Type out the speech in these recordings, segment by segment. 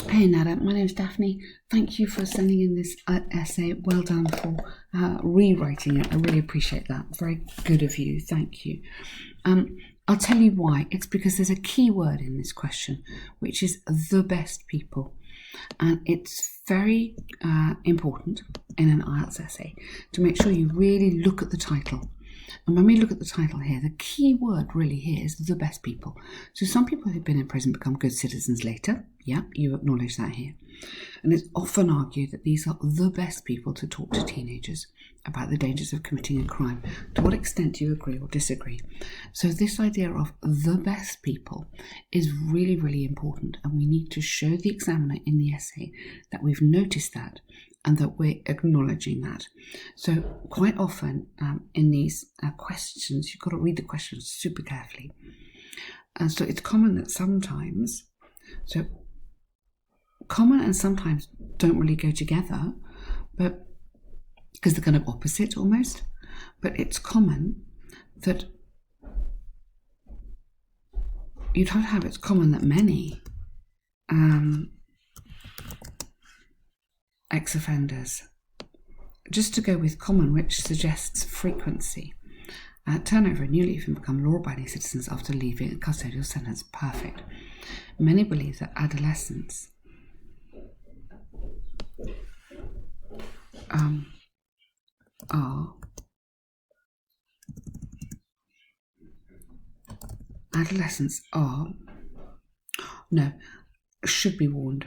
Hey Nada, my name's Daphne. Thank you for sending in this essay. Well done for rewriting it. I really appreciate that. Very good of you. Thank you. I'll tell you why. It's because there's a key word in this question, which is the best people. And it's very important in an IELTS essay to make sure you really look at the title. And when we look at the title here, the key word really here is the best people. So some people who've been in prison become good citizens later. Yeah, you acknowledge that here. And it's often argued that these are the best people to talk to teenagers about the dangers of committing a crime. To what extent do you agree or disagree? So this idea of the best people is really, really important. And we need to show the examiner in the essay that we've noticed that and that we're acknowledging that. So quite often in these questions, you've got to read the questions super carefully. And so it's common that sometimes, common and sometimes don't really go together, but because they're kind of opposite almost. But it's common that you'd have to have it's common that many ex-offenders, just to go with common, which suggests frequency, turn over a new leaf and become law-abiding citizens after leaving a custodial sentence. Perfect. Many believe that adolescents should be warned.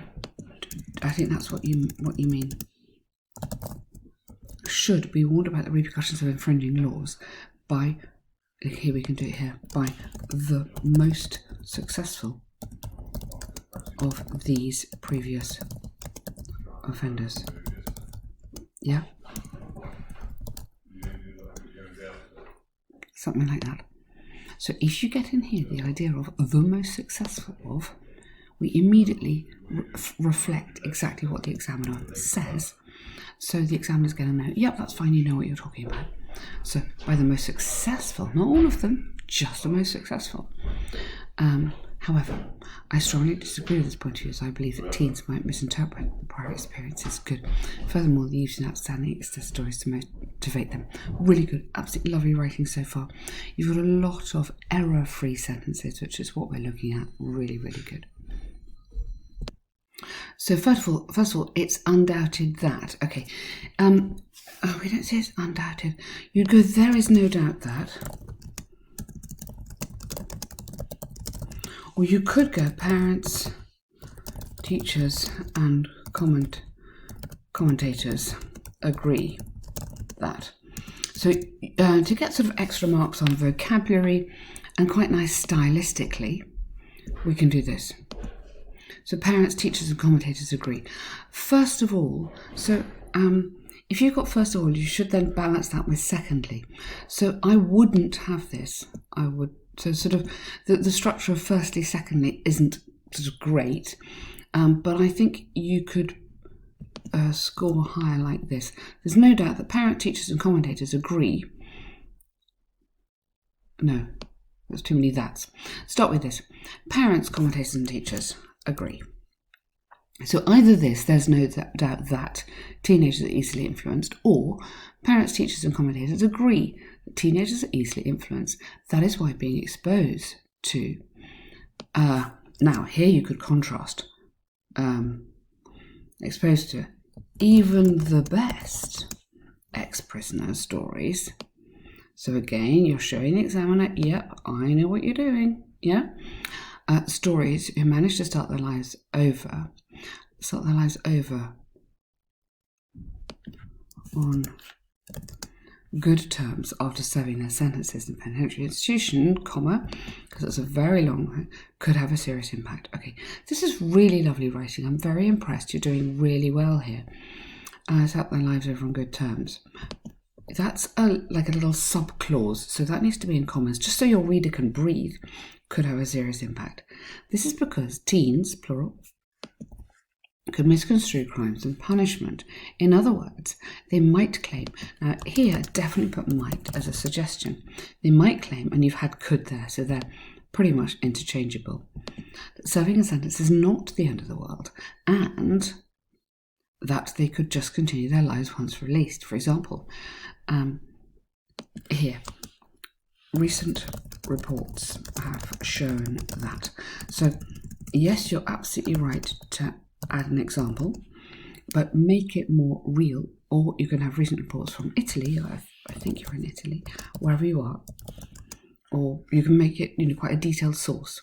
I think that's what you mean. Should be warned about the repercussions of infringing laws by, here we can do it here, by the most successful of these previous offenders. Yeah? Something like that. So if you get in here the idea of the most successful of, we immediately reflect exactly what the examiner says. So the examiner's going to know, yep, that's fine, you know what you're talking about. So by the most successful, not all of them, just the most successful. However, I strongly disagree with this point of view, as I believe that teens might misinterpret the prior experiences. Good. Furthermore, the use of outstanding success stories to motivate them. Really good. Absolutely lovely writing so far. You've got a lot of error-free sentences, which is what we're looking at. Really, really good. So first of all, it's undoubted that. Okay. We don't say it's undoubted. You'd go, there is no doubt that. Or you could go, parents, teachers, and commentators agree that. So to get sort of extra marks on vocabulary and quite nice stylistically, we can do this. So parents, teachers, and commentators agree. First of all, so if you've got first of all, you should then balance that with secondly. So I wouldn't have this. I would. So sort of the structure of firstly, secondly isn't sort of great, but I think you could score higher like this. There's no doubt that parents, teachers, and commentators agree. No, there's too many that's. Start with this. Parents, commentators, and teachers agree. So either this, there's no doubt that teenagers are easily influenced, or parents, teachers, and commentators agree that teenagers are easily influenced. That is why being exposed to... now, here you could contrast. Exposed to even the best ex-prisoner stories. So again, you're showing the examiner, yep, I know what you're doing, yeah? Stories who managed to start their lives over on good terms after serving their sentences in a penitentiary institution, because it's a very long, could have a serious impact. Okay, this is really lovely writing. I'm very impressed. You're doing really well here. Start their lives over on good terms. That's like a little sub-clause, so that needs to be in commas, just so your reader can breathe. Could have a serious impact. This is because teens, plural, could misconstrue crimes and punishment. In other words, they might claim, now here definitely put might as a suggestion, they might claim, and you've had could there, so they're pretty much interchangeable. Serving a sentence is not the end of the world, and that they could just continue their lives once released. For example, here, recent reports have shown that. So, yes, you're absolutely right to add an example, but make it more real. Or you can have recent reports from Italy, or I think you're in Italy, wherever you are, or you can make it, quite a detailed source,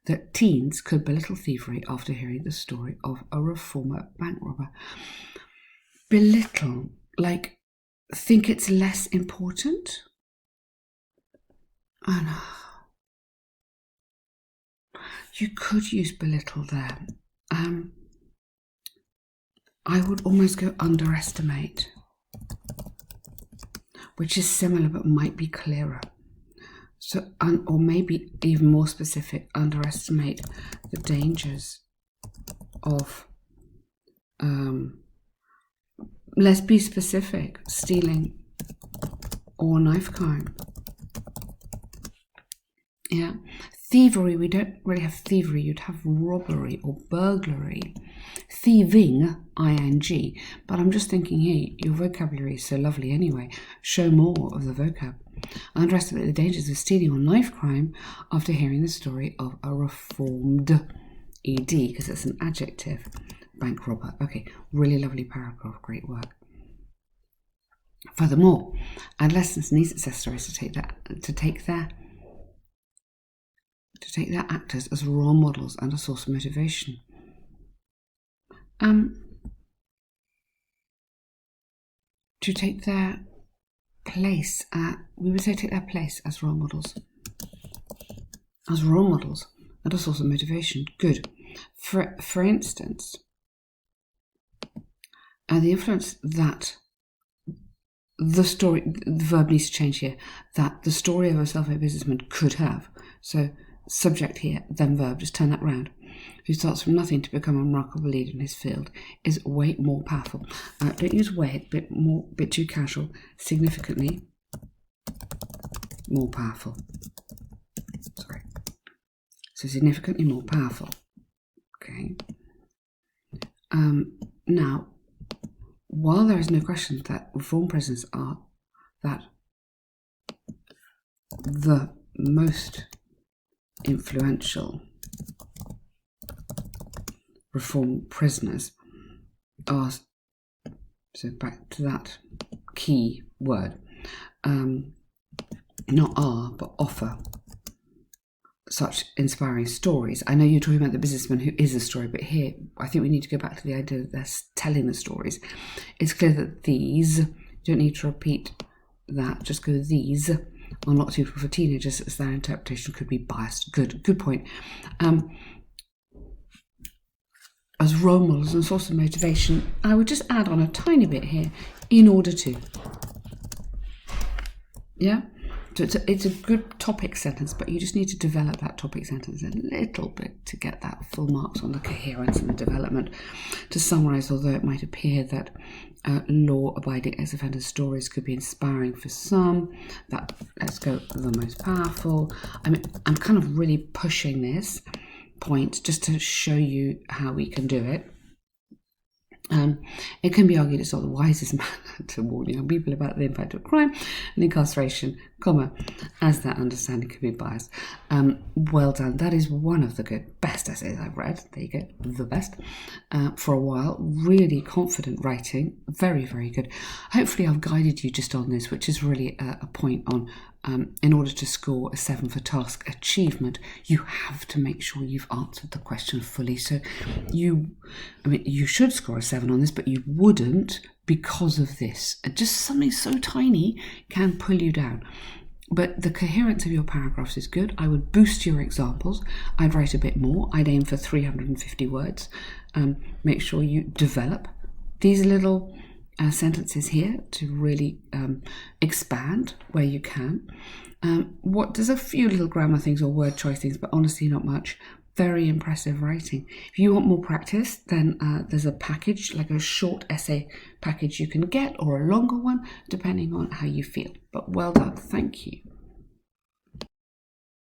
that teens could belittle thievery after hearing the story of a reformer bank robber. Belittle, like think it's less important? Oh no. You could use belittle there. I would almost go underestimate, which is similar but might be clearer. So, or maybe even more specific, underestimate the dangers of, let's be specific, stealing or knife crime. Yeah. Thievery, we don't really have thievery, you'd have robbery or burglary. Thieving, ing, but I'm just thinking here, your vocabulary is so lovely anyway. Show more of the vocab. Underestimate the dangers of stealing or knife crime after hearing the story of a reformed, ed, because it's an adjective, bank robber. Okay, really lovely paragraph, great work. Furthermore, adolescents need success to take their actors as role models and a source of motivation. To take their place, we would say take their place as role models. As role models and a source of motivation. Good. For instance, the influence that the verb needs to change here, that the story of a self-made businessman could have. So subject here, then verb, just turn that round. Who starts from nothing to become a remarkable leader in his field is way more powerful. Don't use way, bit too casual. Significantly more powerful. Sorry. So significantly more powerful. Okay. Now, while there is no question that reform prisons are the most influential reform prisoners are, so back to that key word, not are, but offer such inspiring stories. I know you're talking about the businessman who is a story, but here I think we need to go back to the idea that they're telling the stories. It's clear that these, you don't need to repeat that, just go these, are not suitable for teenagers as their interpretation could be biased. Good point. As role models and source of motivation, I would just add on a tiny bit here, in order to. Yeah? So it's a good topic sentence, but you just need to develop that topic sentence a little bit to get that full marks on the coherence and the development. To summarise, although it might appear that law-abiding ex-offenders' stories could be inspiring for some, that, let's go, the most powerful. I mean, I'm kind of really pushing this point just to show you how we can do it. It can be argued it's not the wisest manner to warn young people about the impact of crime and incarceration, as that understanding could be biased. Well done. That is one of the best essays I've read. There you go, the best for a while. Really confident writing. Very, very good. Hopefully I've guided you just on this, which is really a point on in order to score a 7 for task achievement, you have to make sure you've answered the question fully. So you should score a 7 on this, but you wouldn't because of this. Just something so tiny can pull you down. But the coherence of your paragraphs is good. I would boost your examples. I'd write a bit more. I'd aim for 350 words. Make sure you develop these little sentences here to really expand where you can. There's a few little grammar things or word choice things, but honestly not much. Very impressive writing. If you want more practice, then there's a package, like a short essay package you can get, or a longer one, depending on how you feel. But well done, thank you.